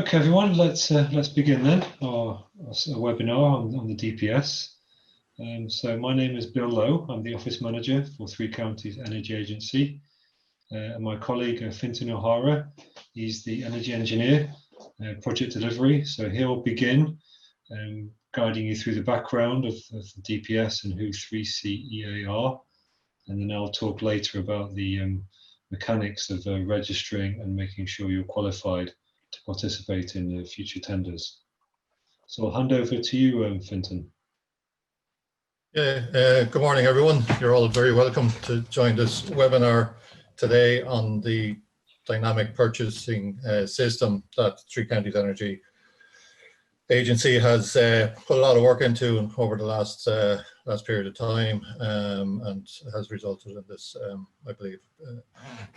Okay, everyone, let's begin then our webinar on the DPS. So my name is Bill Lowe. I'm the Office Manager for Three Counties Energy Agency. And my colleague, Fintan O'Hara, he's the Energy Engineer, Project Delivery. So he'll begin guiding you through the background of the DPS and who 3CEA are. And then I'll talk later about the mechanics of registering and making sure you're qualified to participate in future tenders. So I'll hand over to you, Fintan. Yeah, good morning, everyone. You're all very welcome to join this webinar today on the dynamic purchasing system that Three Counties Energy Agency has put a lot of work into over the last period of time, and has resulted in this, I believe,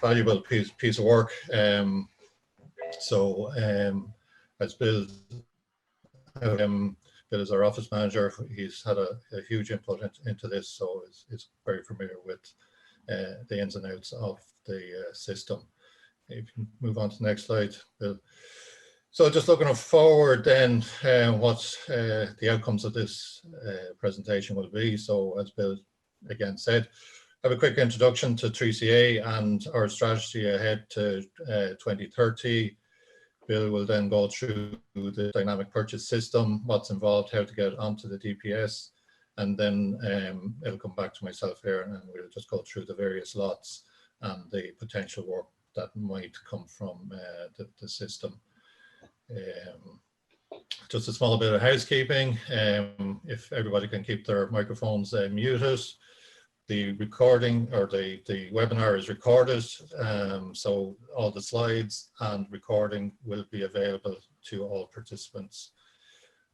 valuable piece of work. As Bill is our office manager, he's had a huge input into this, so he's very familiar with the ins and outs of the system. If you move on to the next slide, Bill. So just looking forward then, what the outcomes of this presentation will be. So as Bill again said, have a quick introduction to 3CA and our strategy ahead to 2030. Bill will then go through the dynamic purchase system, what's involved, how to get onto the DPS, and then it'll come back to myself here and we'll just go through the various lots and the potential work that might come from the system. Just a small bit of housekeeping. If everybody can keep their microphones muted. The recording or the webinar is recorded, so all the slides and recording will be available to all participants.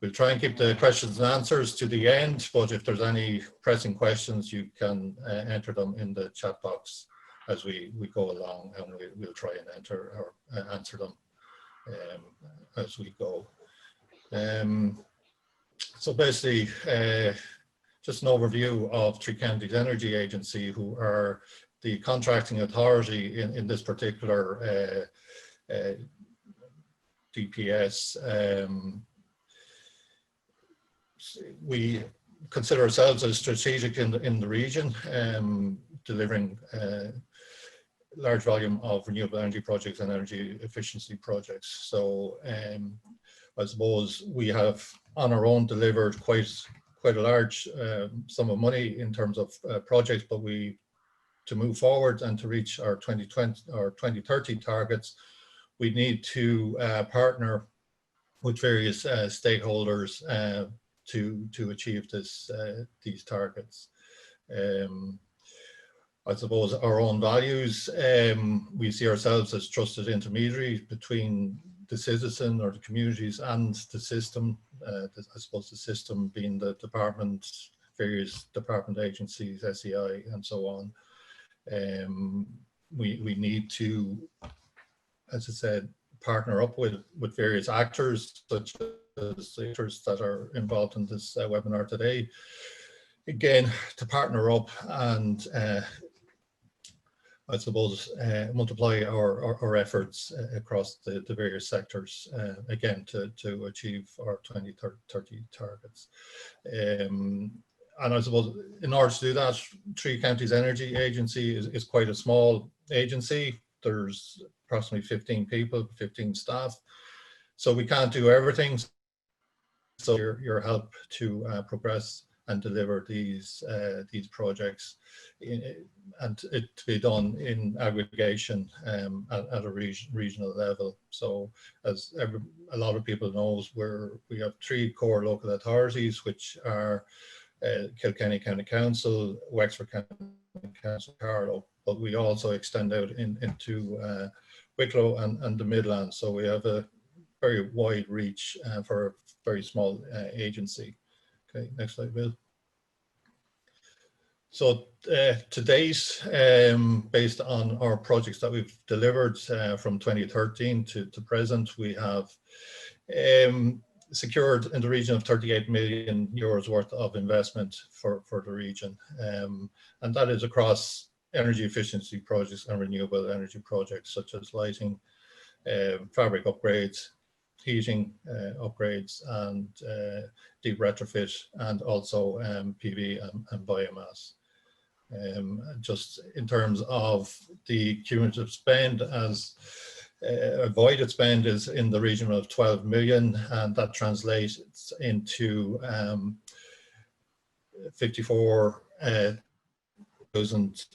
We'll try and keep the questions and answers to the end, but if there's any pressing questions, you can enter them in the chat box as we go along, and we'll try and answer them as we go. So basically, just an overview of Three Counties Energy Agency, who are the contracting authority in this particular DPS. We consider ourselves as strategic in the region, delivering large volume of renewable energy projects and energy efficiency projects. So I suppose we have on our own delivered quite a large sum of money in terms of projects, but to move forward and to reach our 2020 or 2030 targets, we need to partner with various stakeholders to achieve these targets. I suppose our own values, we see ourselves as trusted intermediaries between the citizen or the communities and the system. I suppose the system being the department, various department agencies, SEI, and so on. We need to, as I said, partner up with various actors, such as the actors that are involved in this webinar today. Again, to partner up and I suppose multiply our efforts across the various sectors, again, to achieve our 2030 targets. And I suppose in order to do that, Three Counties Energy Agency is quite a small agency. There's approximately 15 people, 15 staff. So we can't do everything. So your help to progress and deliver these projects, and it to be done in aggregation at a regional level. So as a lot of people knows, we have three core local authorities, which are Kilkenny County Council, Wexford County Council, Carlow, but we also extend out into Wicklow and the Midlands. So we have a very wide reach for a very small agency. Okay, next slide, Bill. So to date, based on our projects that we've delivered from 2013 to present, we have secured in the region of 38 million euros worth of investment for the region. And that is across energy efficiency projects and renewable energy projects, such as lighting, fabric upgrades, heating upgrades and deep retrofit, and also PV and biomass. Just in terms of the cumulative spend, as avoided spend is in the region of 12 million, and that translates into 54,000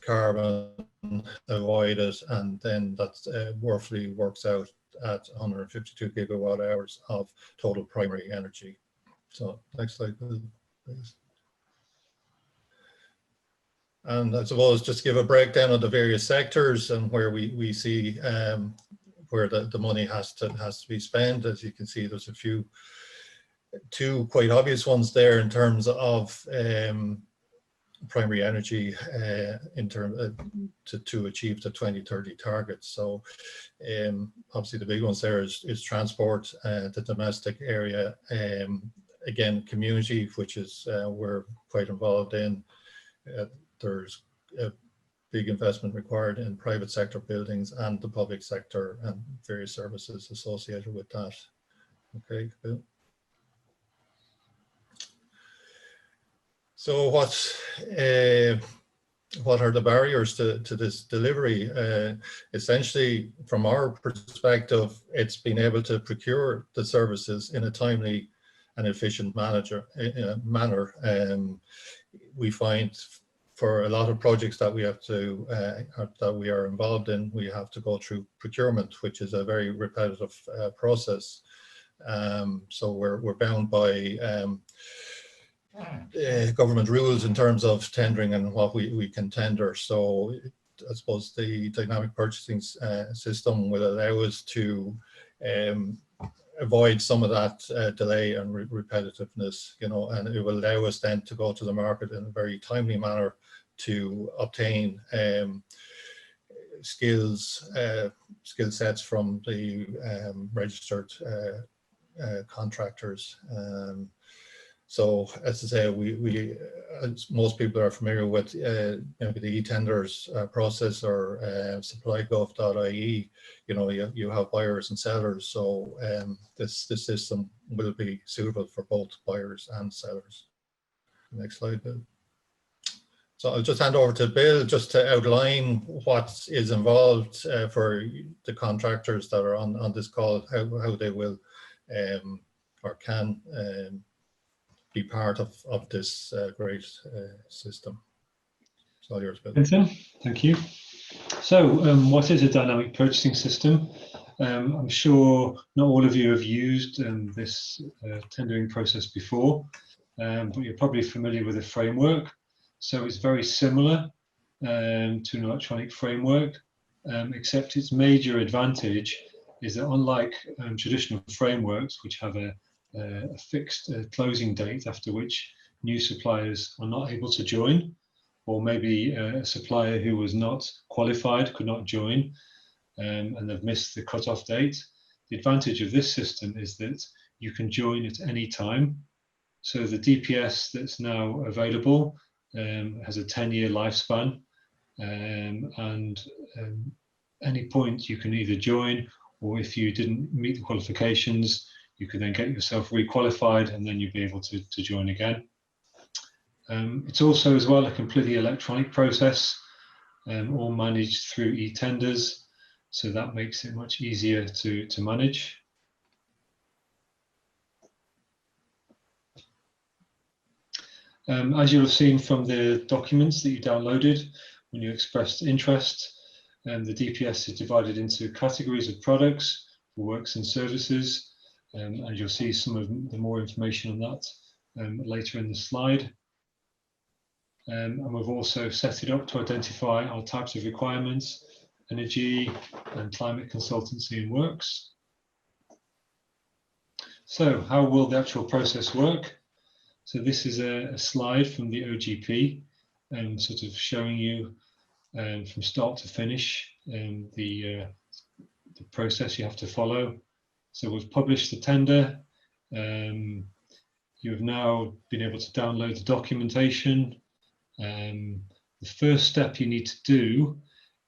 carbon avoided, and then that roughly works out at 152 gigawatt hours of total primary energy. So next slide, please. And I suppose just give a breakdown of the various sectors and where we see where the money has to be spent. As you can see, there's two quite obvious ones there in terms of primary energy in terms to achieve the 2030 targets. So obviously the big ones there is transport, the domestic area, again community, which is we're quite involved in. There's a big investment required in private sector buildings and the public sector and various services associated with that. Okay, Bill. So what are the barriers to this delivery? Essentially, from our perspective, it's been able to procure the services in a timely and efficient manner. We find for a lot of projects that we have to that we are involved in, we have to go through procurement, which is a very repetitive process. So we're bound by government rules in terms of tendering and what we can tender. So I suppose the dynamic purchasing system will allow us to avoid some of that delay and repetitiveness, you know, and it will allow us then to go to the market in a very timely manner to obtain skill sets from the registered contractors. So as I say, we as most people are familiar with maybe the e-tenders process or supply.gov.ie, you know, you have buyers and sellers. So this system will be suitable for both buyers and sellers. Next slide, Bill. So I'll just hand over to Bill just to outline what is involved for the contractors that are on this call, how they will or can be part of this great system. So yours, Bill. Thank you. So what is a dynamic purchasing system? I'm sure not all of you have used this tendering process before, but you're probably familiar with the framework. So it's very similar to an electronic framework, except its major advantage is that unlike traditional frameworks, which have a fixed closing date after which new suppliers are not able to join, or maybe a supplier who was not qualified could not join and they've missed the cutoff date. The advantage of this system is that you can join at any time. So the DPS that's now available has a 10-year lifespan, and any point you can either join, or if you didn't meet the qualifications, you can then get yourself requalified and then you'll be able to join again. It's also as well a completely electronic process, all managed through e-tenders, so that makes it much easier to manage. As you'll have seen from the documents that you downloaded when you expressed interest, the DPS is divided into categories of products, works and services. And you'll see some of the more information on that later in the slide. And we've also set it up to identify our types of requirements, energy and climate consultancy and works. So how will the actual process work? So this is a slide from the OGP, sort of showing you from start to finish the process you have to follow. So we've published the tender. You have now been able to download the documentation. The first step you need to do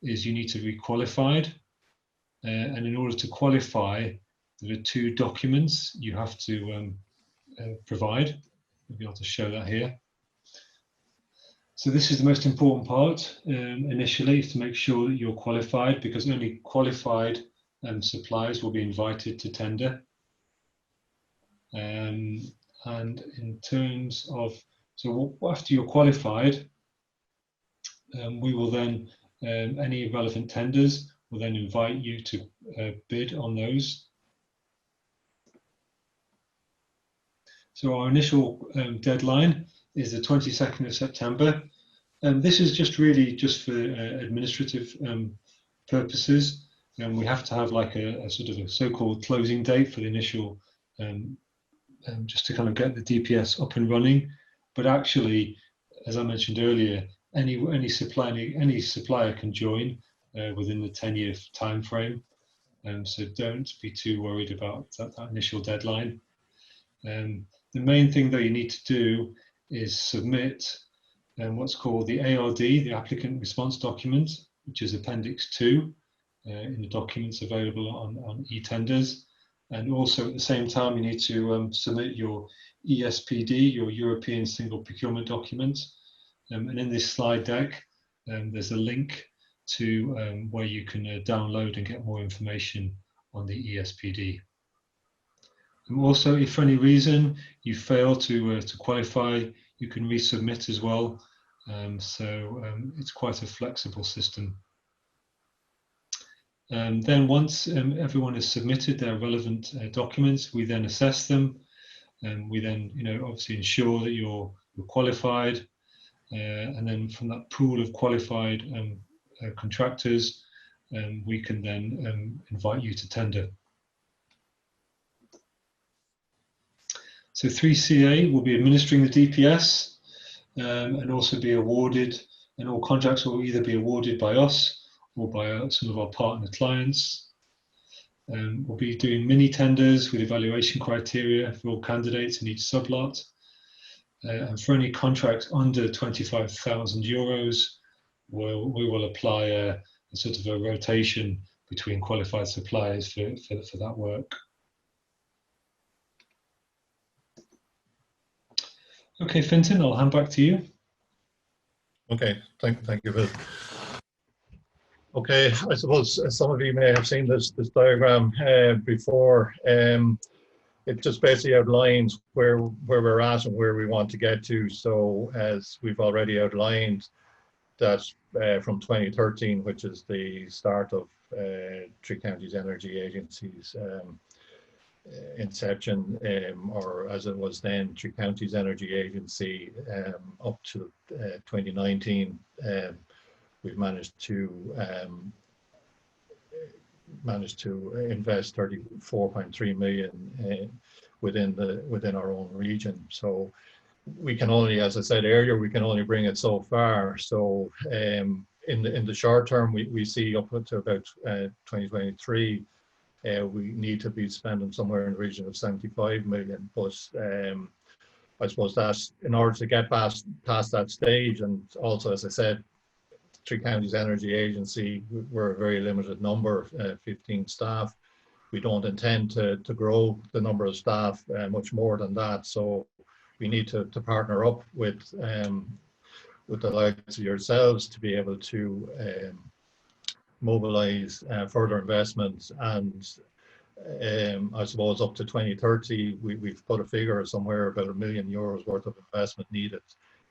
is you need to be qualified. and in order to qualify, there are 2 documents you have to provide. We'll be able to show that here. So this is the most important part initially, is to make sure that you're qualified, because only qualified suppliers will be invited to tender. And in terms of, so after you're qualified, we will then, any relevant tenders will then invite you to bid on those. So our initial deadline is the 22nd of September. And this is just really just for administrative purposes. And we have to have like a sort of a so-called closing date for the initial, just to kind of get the DPS up and running. But actually, as I mentioned earlier, any supplier can join within the 10-year time frame. So don't be too worried about that initial deadline. The main thing that you need to do is submit what's called the ARD, the Applicant Response Document, which is Appendix 2 in the documents available on eTenders. And also at the same time, you need to submit your ESPD, your European Single Procurement Document. And in this slide deck, there's a link to where you can download and get more information on the ESPD. And also, if for any reason you fail to qualify, you can resubmit as well. It's quite a flexible system. Then once everyone has submitted their relevant documents, we then assess them, and we then, obviously ensure that you're qualified, and then from that pool of qualified contractors, we can then invite you to tender. So 3CA will be administering the DPS and also be awarded, and all contracts will either be awarded by us or by some of our partner clients. We'll be doing mini tenders with evaluation criteria for all candidates in each sublot. And for any contracts under 25,000 euros, we will apply a sort of a rotation between qualified suppliers for that work. Okay, Fintan, I'll hand back to you. Okay, thank you, Bill. Okay, I suppose some of you may have seen this diagram before. It just basically outlines where we're at and where we want to get to. So as we've already outlined, that from 2013, which is the start of 3 Counties Energy Agency's inception, or as it was then, 3 Counties Energy Agency, up to 2019, we've managed to invest 34.3 million within our own region. So we can only, as I said earlier, we can only bring it so far. So in the short term, we see up to about 2023, we need to be spending somewhere in the region of 75 million. But I suppose that in order to get past that stage, and also, as I said, 3 Counties Energy Agency, we're a very limited number, 15 staff. We don't intend to grow the number of staff much more than that. So we need to partner up with the likes of yourselves to be able to mobilize further investments. And I suppose up to 2030, we've put a figure somewhere about €1 million worth of investment needed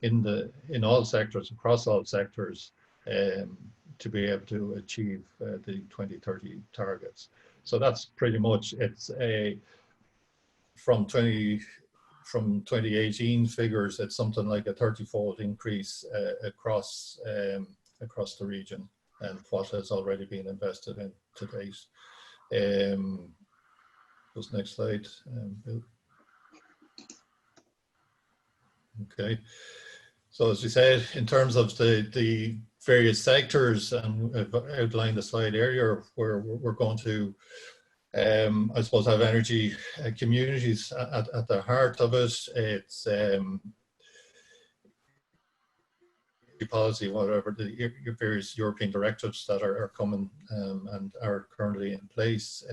in all sectors, across all sectors, to be able to achieve the 2030 targets. So that's pretty much, it's from 2018 figures, it's something like a 30-fold increase across the region, and what has already been invested in to date. Just next slide, Bill. Okay. So as we said, in terms of the various sectors, and I've outlined the slide earlier, where we're going to, I suppose, have energy communities at the heart of it. It's energy policy, whatever the various European directives that are coming and are currently in place.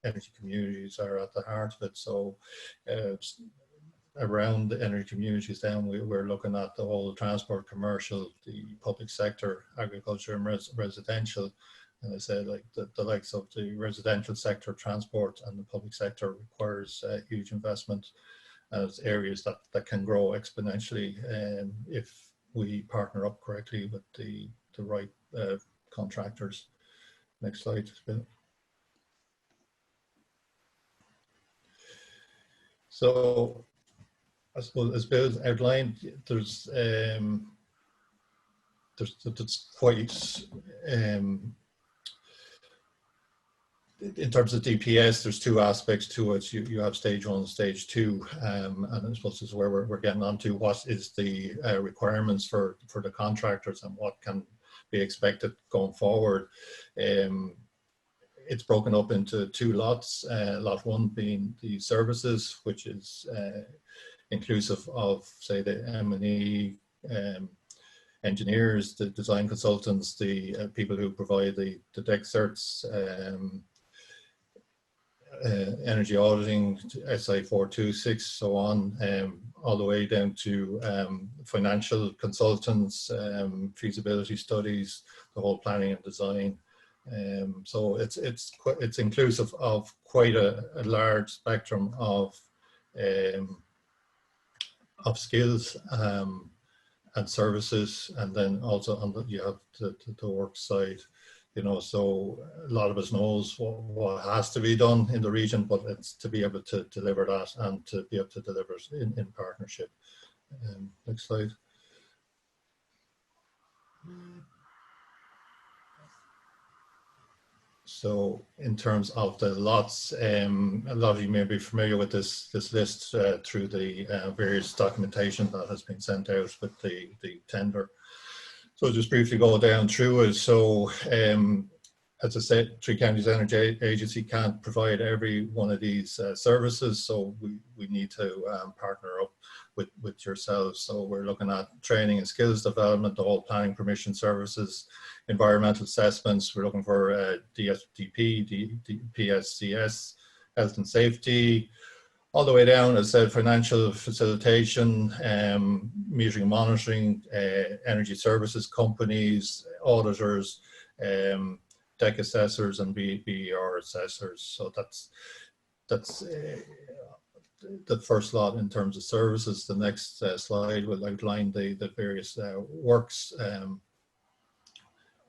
Energy communities are at the heart of it. So around the energy communities, then we're looking at the whole transport, commercial, the public sector, agriculture, and residential. And I said, like the likes of the residential sector, transport, and the public sector requires huge investment as areas that can grow exponentially if we partner up correctly with the right contractors. Next slide, Bill. So, I suppose as Bill outlined, there's quite in terms of DPS, there's two aspects to it. You have stage 1 and stage 2, and I suppose this is where we're getting onto what is the requirements for the contractors and what can be expected going forward. It's broken up into 2 lots. Lot 1 being the services, which is inclusive of, say, the M&E engineers, the design consultants, the people who provide the deck certs, energy auditing, SI 426, so on, all the way down to financial consultants, feasibility studies, the whole planning and design. So it's inclusive of quite a large spectrum of skills and services, and then also on you have the work side. You know, so a lot of us knows what has to be done in the region, but it's to be able to deliver that and to be able to deliver it in partnership. Next slide. So in terms of the lots, a lot of you may be familiar with this list through the various documentation that has been sent out with the tender. So I'll just briefly go down through it. So as I said, Three Counties Energy Agency can't provide every one of these services, so we need to partner up with yourselves. So we're looking at training and skills development, the whole planning permission services, environmental assessments. We're looking for DSDP, PSCS, health and safety, all the way down, as I said, financial facilitation, metering and monitoring, energy services companies, auditors, deck assessors, and BER assessors. So that's the first lot in terms of services. The next slide will outline the various works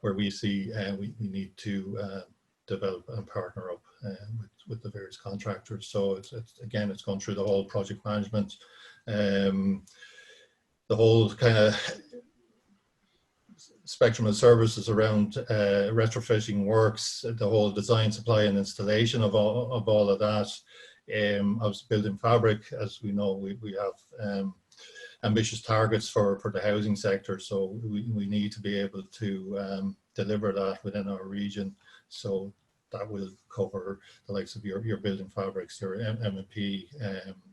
where we see we need to develop and partner up with the various contractors. So it's gone through the whole project management, the whole kind of spectrum of services around retrofitting works, the whole design, supply, and installation of all of that. Of building fabric, as we know, we have ambitious targets for the housing sector, so we need to be able to deliver that within our region. So that will cover the likes of your building fabrics, your M&P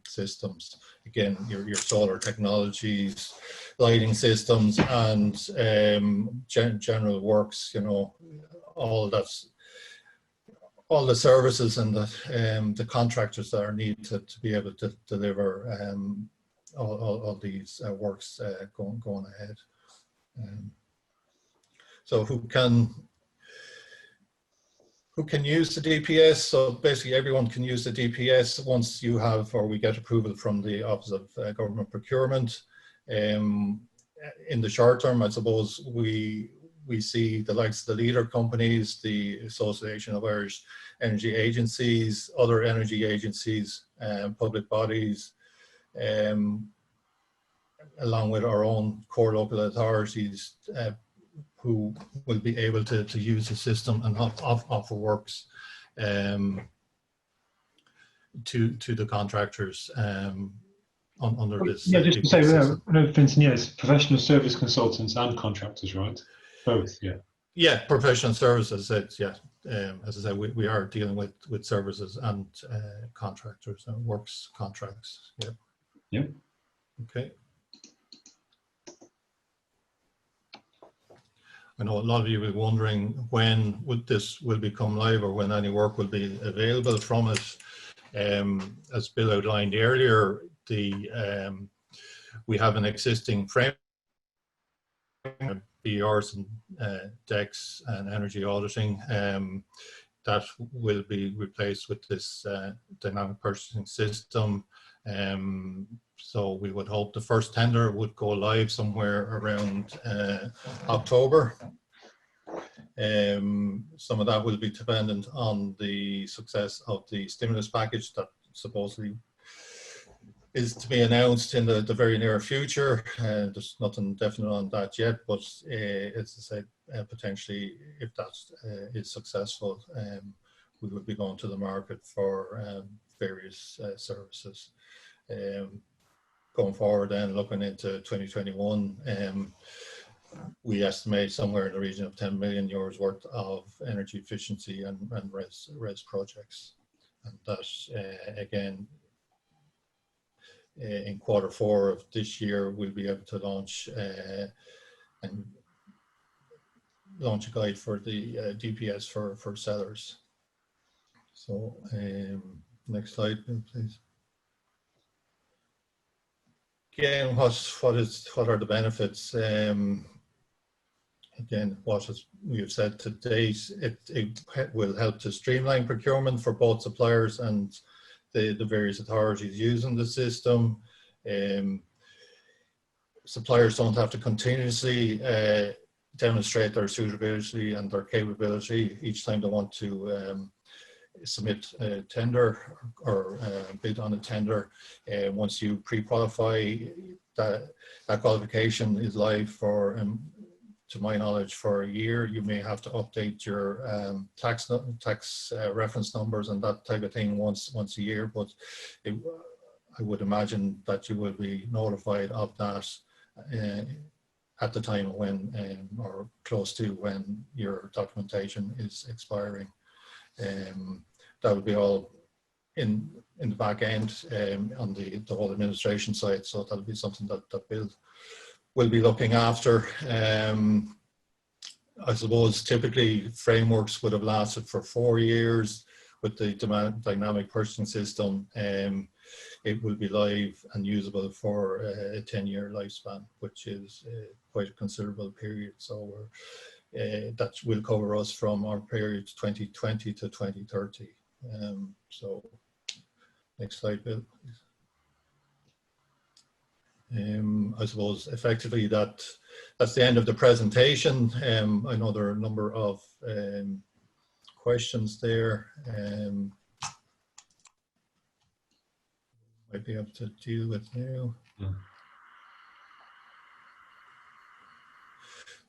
systems, again, your solar technologies, lighting systems, and general works, you know, all the services and the contractors that are needed to be able to deliver all these works going ahead. So who can use the DPS? So basically everyone can use the DPS once you have, or we get approval from the Office of Government Procurement. In the short term, I suppose we see the likes of the leader companies, the Association of Irish Energy Agencies, other energy agencies, public bodies, along with our own core local authorities, who will be able to use the system and offer works to the contractors under this. Yeah, just to say, Vincent, yes, professional service consultants and contractors, right? Both, yeah. Yeah, professional services, yeah. As I said, we are dealing with services and contractors and works contracts. Yeah. Yeah. Okay. I know a lot of you will be wondering when this will become live or when any work will be available from it. As Bill outlined earlier, we have an existing frame, BRs and decks and energy auditing that will be replaced with this dynamic purchasing system. So we would hope the first tender would go live somewhere around October. Some of that will be dependent on the success of the stimulus package that supposedly is to be announced in the very near future. There's nothing definite on that yet, but as I said, potentially if that is successful, we would be going to the market for various services. Going forward and looking into 2021, we estimate somewhere in the region of 10 million euros worth of energy efficiency and res projects. And that, again, in Q4 of this year, we'll be able to launch a guide for the DPS for sellers. So next slide, please. Again, what are the benefits? Again, we have said to date, it will help to streamline procurement for both suppliers and the various authorities using the system. Suppliers don't have to continuously demonstrate their suitability and their capability each time they want to submit a tender or bid on a tender. Once you pre-qualify, that qualification is live for, to my knowledge, for a year. You may have to update your tax reference numbers and that type of thing once a year, but I would imagine that you will be notified of that at the time when or close to when your documentation is expiring. That would be all in the back end on the whole administration side. So that'll be something that Bill will be looking after. I suppose typically frameworks would have lasted for 4 years. With the dynamic purchasing system, it will be live and usable for a 10-year lifespan, which is quite a considerable period. So that will cover us from our period 2020 to 2030. So next slide, Bill, please. I suppose effectively that's the end of the presentation. I know there are a number of questions there. Might be able to deal with now. Yeah.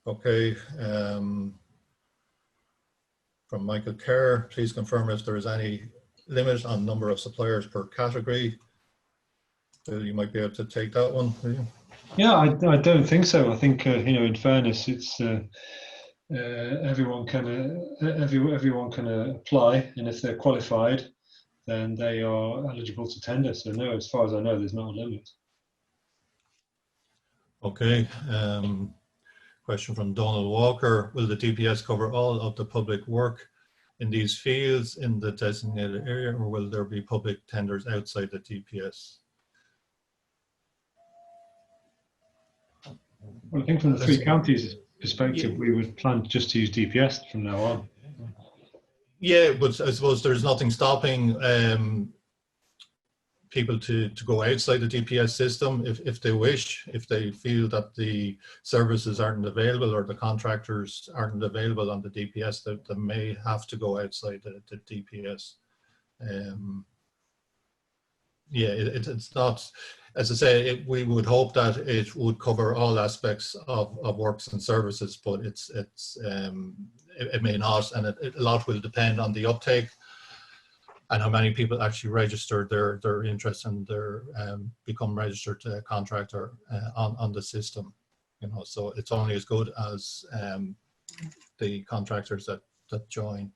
Okay. From Michael Kerr, please confirm if there is any limit on number of suppliers per category. Bill, you might be able to take that one, will you? Yeah, I don't think so. I think in fairness, it's everyone can apply, and if they're qualified, then they are eligible to tender. So no, as far as I know, there's not a limit. Okay. Question from Donald Walker: will the DPS cover all of the public work in these fields in the designated area, or will there be public tenders outside the DPS? Well, I think from the 3 counties perspective, we would plan just to use DPS from now on. Yeah, but I suppose there's nothing stopping people to go outside the DPS system if they wish, if they feel that the services aren't available or the contractors aren't available on the DPS, that they may have to go outside the DPS. Yeah, it's not, as I say, we would hope that it would cover all aspects of works and services, but it may not, and a lot will depend on the uptake and how many people actually register their interest and their become registered contractor on the system. So it's only as good as the contractors that join.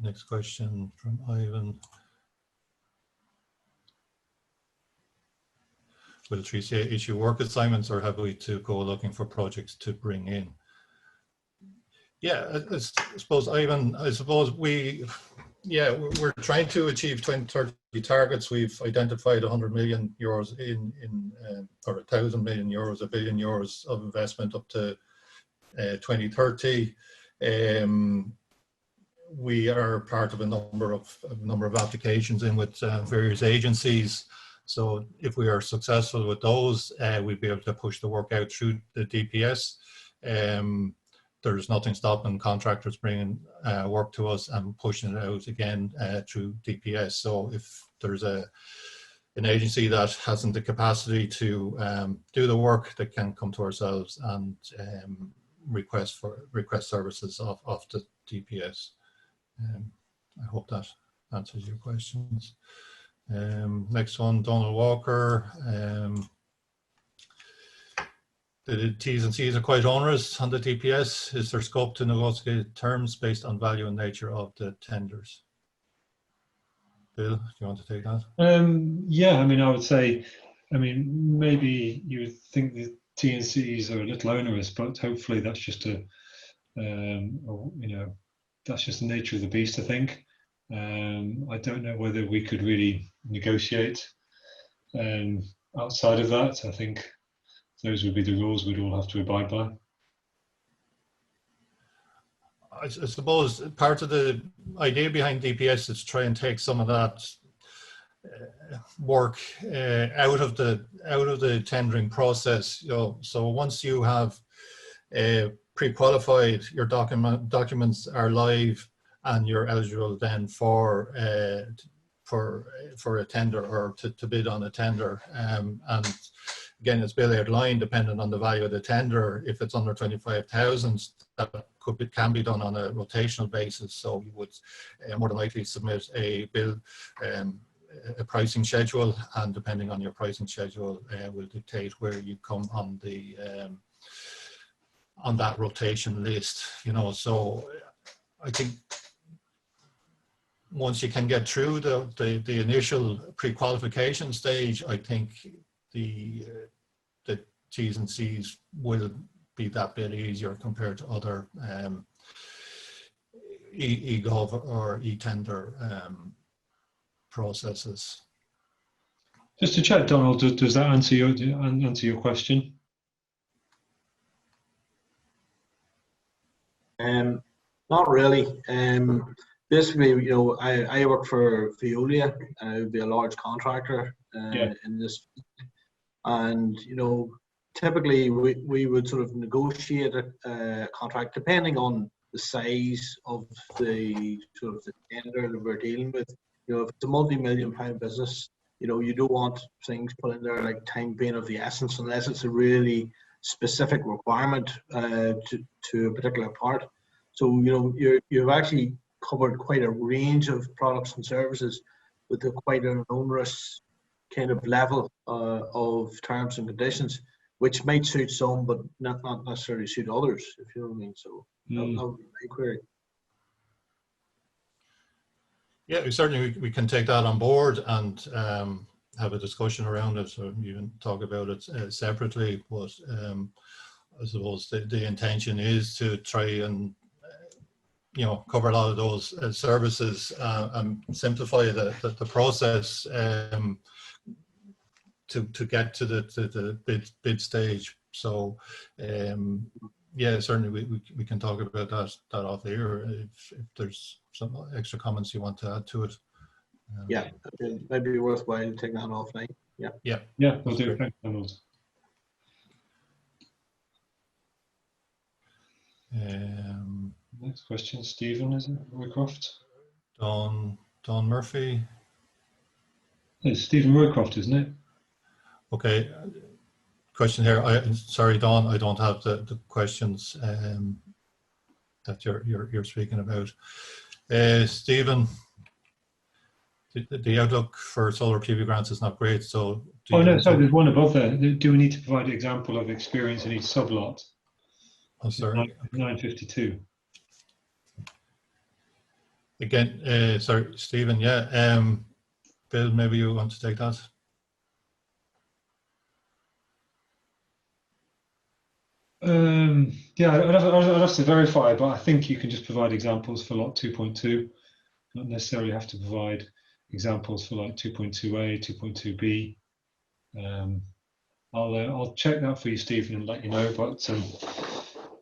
Next question from Ivan. will 3CA issue work assignments, or have we to go looking for projects to bring in? Yeah, I suppose, Ivan, we're trying to achieve 2030 targets. We've identified 100 million euros or 1,000 million euros, €1 billion of investment up to 2030. We are part of a number of applications in with various agencies. So if we are successful with those, we'd be able to push the work out through the DPS. There's nothing stopping contractors bringing work to us and pushing it out again through DPS. So if there's an agency that hasn't the capacity to do the work, they can come to ourselves and request services off the DPS. I hope that answers your questions. Next one, Donald Walker. The T's and C's are quite onerous on the DPS. Is there scope to negotiate terms based on value and nature of the tenders? Bill, do you want to take that? Yeah, I mean, I would say, maybe you would think the T and C's are a little onerous, but hopefully that's just that's just the nature of the beast, I think. I don't know whether we could really negotiate outside of that. I think those would be the rules we'd all have to abide by. I suppose part of the idea behind DPS is to try and take some of that work out of the tendering process. So once you have pre-qualified, your documents are live, and you're eligible then for a tender or to bid on a tender. And again, as Bill outlined, depending on the value of the tender, if it's under 25,000, that can be done on a rotational basis. So you would more than likely submit a bill, a pricing schedule, and depending on your pricing schedule, will dictate where you come on the on that rotation list. So I think once you can get through the initial pre-qualification stage, I think the T's and C's will be that bit easier compared to other e-gov or e-tender processes. Just to check, Donald, does that answer your question? Not really. Basically, I work for Veolia, and I would be a large contractor in this. And, typically we would sort of negotiate a contract depending on the size of the sort of the tender that we're dealing with. If it's a multi-million-pound business, you don't want things put in there like time being of the essence unless it's a really specific requirement to a particular part. So, you've actually covered quite a range of products and services with quite an onerous kind of level of terms and conditions, which might suit some, but not necessarily suit others, if you know what I mean. So that would be my query. Yeah, certainly we can take that on board and have a discussion around it, so you can talk about it separately. But I suppose the intention is to try and cover a lot of those services and simplify the process to get to the bid stage. So yeah, certainly we can talk about that off air if there's some extra comments you want to add to it. Yeah, it might be worthwhile taking that offline. Yeah, we'll do. Thanks, Donald. Next question, Stephen, is it? Roycroft? Don Murphy. It's Stephen Roycroft, isn't it? Okay. Question here. Sorry, Don, I don't have the questions that you're speaking about. Stephen, the outlook for solar PV grants is not great. So. No, sorry, there's one above there. Do we need to provide an example of experience in each sublot? Oh, sorry. 952. Again, sorry, Stephen. Yeah. Bill, maybe you want to take that. Yeah, I'd have to verify, but I think you can just provide examples for lot 2.2. Not necessarily have to provide examples for like 2.2a, 2.2b. I'll check that for you, Stephen, and let you know. But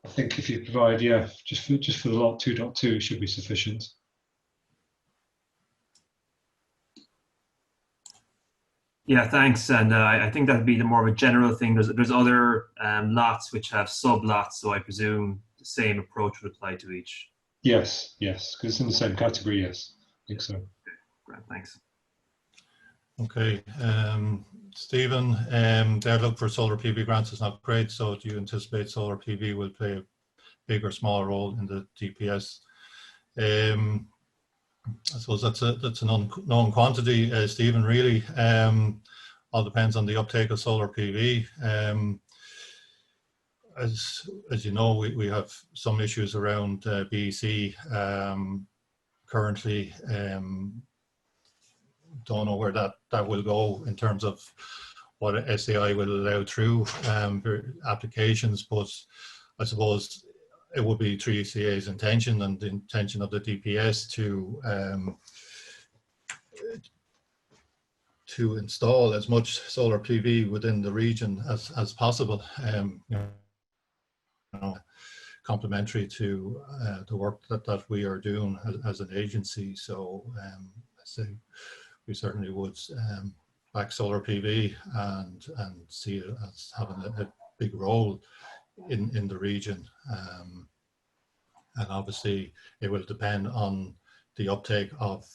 I think if you provide, yeah, just for the lot 2.2, it should be sufficient. Yeah, thanks. And I think that'd be the more of a general thing. There's other lots which have sublots, so I presume the same approach would apply to each. Yes, because it's in the same category. Yes, I think so. Great, thanks. Okay, Stephen, the outlook for solar PV grants is not great. So do you anticipate solar PV will play a big or small role in the DPS? I suppose that's an unknown quantity, Stephen, really. All depends on the uptake of solar PV. As you know, we have some issues around BEC currently. Don't know where that will go in terms of what SAI will allow through applications, but I suppose it would be 3cea's intention and the intention of the DPS to install as much solar PV within the region as possible, complementary to the work that we are doing as an agency. So we certainly would back solar PV and see it as having a big role in the region. And obviously it will depend on the uptake of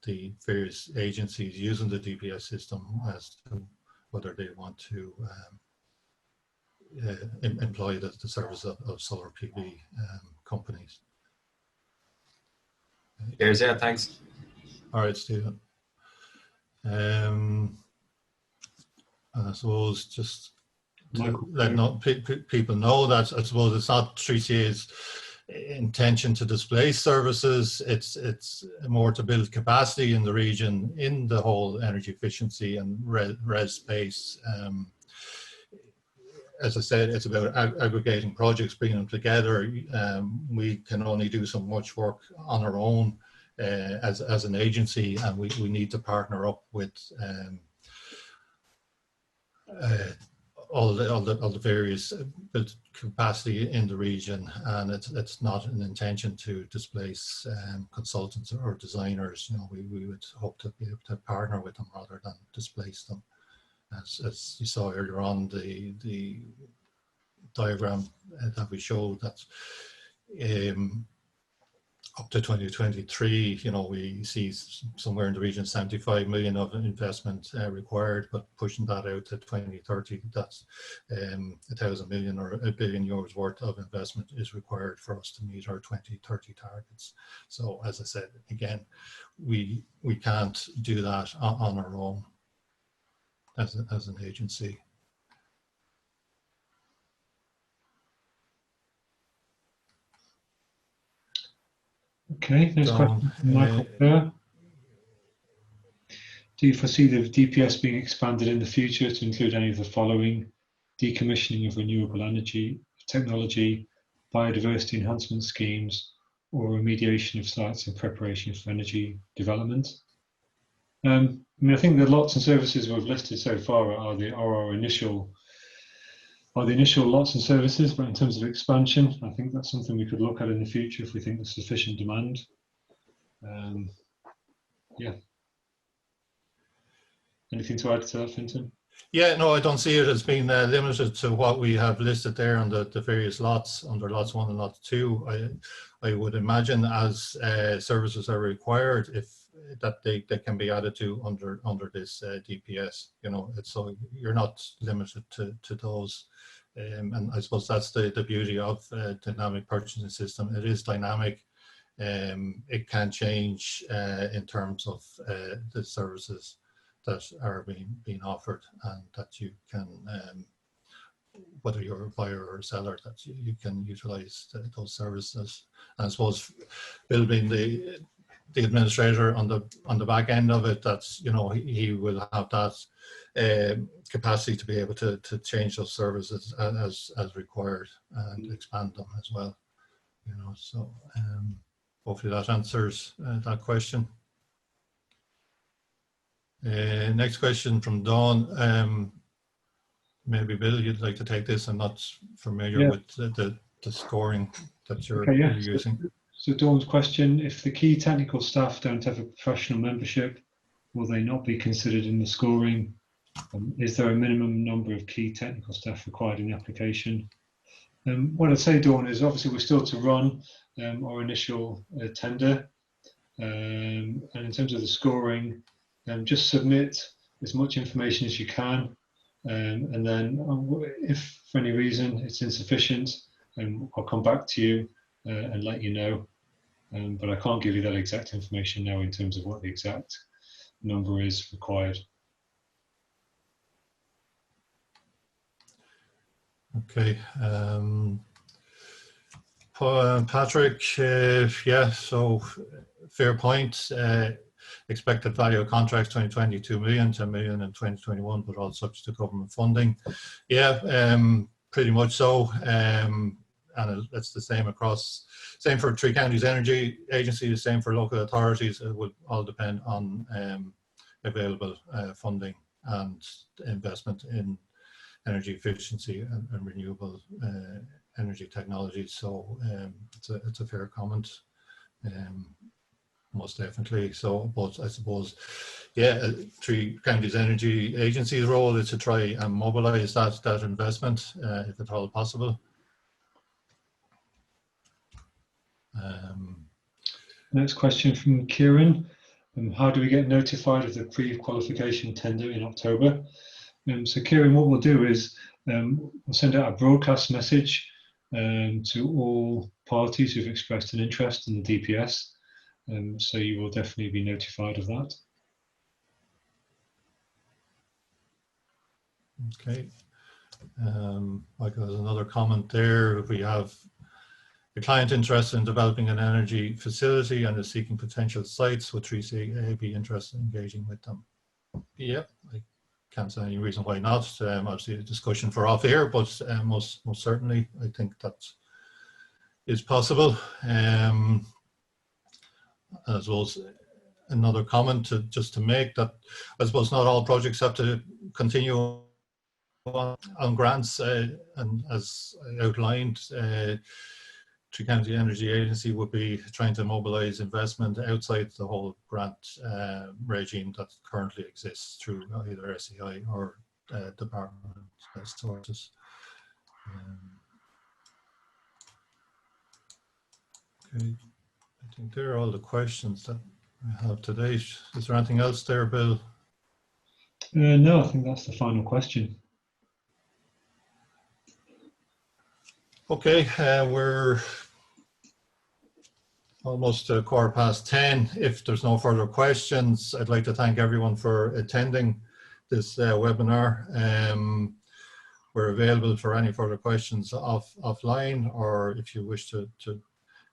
the various agencies using the DPS system as to whether they want to employ the service of solar PV companies. Cheers, yeah, thanks. All right, Stephen. And I suppose just to let people know that I suppose it's not 3cea's intention to displace services. It's more to build capacity in the region in the whole energy efficiency and res space. As I said, it's about aggregating projects, bringing them together. We can only do so much work on our own as an agency, and we need to partner up with all the various built capacity in the region, and it's not an intention to displace consultants or designers. You know, we would hope to be able to partner with them rather than displace them. As you saw earlier on, the diagram that we showed, that up to 2023, you know, we see somewhere in the region 75 million of investment required, but pushing that out to 2030, that's 1,000 million or €1 billion worth of investment is required for us to meet our 2030 targets. So as I said, again, we can't do that on our own as an agency. Okay, next question from Michael there. Do you foresee the DPS being expanded in the future to include any of the following: decommissioning of renewable energy technology, biodiversity enhancement schemes, or remediation of sites in preparation for energy development? I mean, I think the lots and services we've listed so far are our initial lots and services, but in terms of expansion, I think that's something we could look at in the future if we think there's sufficient demand. Yeah. Anything to add to that, Fintan? Yeah, no, I don't see it as being limited to what we have listed there on the various lots under lots 1 and lots 2. I would imagine as services are required, if that they can be added to under this DPS. You know, so you're not limited to those. And I suppose that's the beauty of dynamic purchasing system. It is dynamic. It can change in terms of the services that are being offered, and that you can, whether you're a buyer or a seller, that you can utilize those services. And I suppose building the administrator on the back end of it, that's, you know, he will have that capacity to be able to change those services as required and expand them as well. You know, so hopefully that answers that question. Next question from Dawn. Maybe Bill, you'd like to take this. I'm not familiar with the scoring that you're using. So Dawn's question: if the key technical staff don't have a professional membership, will they not be considered in the scoring? Is there a minimum number of key technical staff required in the application? What I'd say, Dawn, is obviously we're still to run our initial tender, and in terms of the scoring, just submit as much information as you can, and then if for any reason it's insufficient, I'll come back to you and let you know, but I can't give you that exact information now in terms of what the exact number is required. Okay, Patrick, yeah, so fair point. Expected value of contracts 2020, 2 million, 10 million in 2021, but all subject to government funding. Yeah, pretty much so. And it's the same across, same for 3 Counties Energy Agency, the same for local authorities. It would all depend on available funding and investment in energy efficiency and renewable energy technologies. So it's a fair comment, most definitely. So, but I suppose, yeah, 3 Counties Energy Agency's role is to try and mobilise that investment if at all possible. Next question from Kieran: how do we get notified of the pre-qualification tender in October? So Kieran, what we'll do is we'll send out a broadcast message to all parties who've expressed an interest in the DPS. So you will definitely be notified of that. Okay. Michael has another comment there. If we have a client interested in developing an energy facility and is seeking potential sites, would 3CA be interested in engaging with them? Yeah, I can't see any reason why not. Obviously a discussion for off air, but most certainly I think that is possible. I suppose another comment just to make that I suppose not all projects have to continue on grants, and as I outlined, 3 Counties Energy Agency would be trying to mobilise investment outside the whole grant regime that currently exists through either SEI or department sources. Okay, I think they're all the questions that I have today. Is there anything else there, Bill? No, I think that's the final question. Okay, we're almost 10:15. If there's no further questions, I'd like to thank everyone for attending this webinar. We're available for any further questions offline, or if you wish to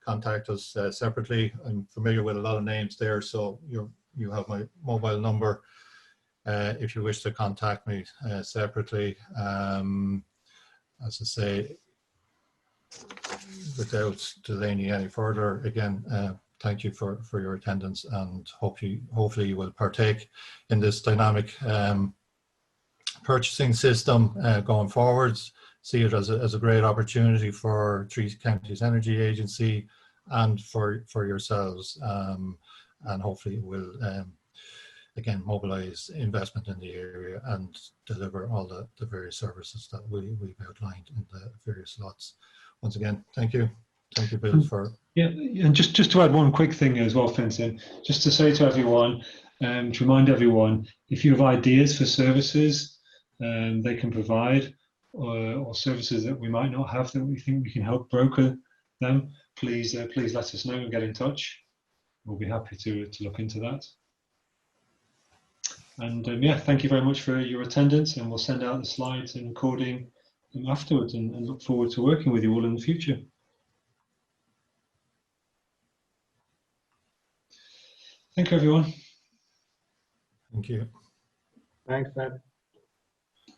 contact us separately. I'm familiar with a lot of names there, so you have my mobile number if you wish to contact me separately. As I say, without delaying any further, again, thank you for your attendance, and hopefully you will partake in this dynamic purchasing system going forwards. See it as a great opportunity for 3 Counties Energy Agency and for yourselves, and hopefully it will again mobilise investment in the area and deliver all the various services that we've outlined in the various lots. Once again, thank you. Thank you, Bill, for... Yeah, and just to add one quick thing as well, Vincent, just to say to everyone, to remind everyone, if you have ideas for services they can provide, or services that we might not have that we think we can help broker them, please let us know and get in touch. We'll be happy to look into that. And yeah, thank you very much for your attendance, and we'll send out the slides and recording afterwards, and look forward to working with you all in the future. Thank you, everyone. Thank you. Thanks, Matt.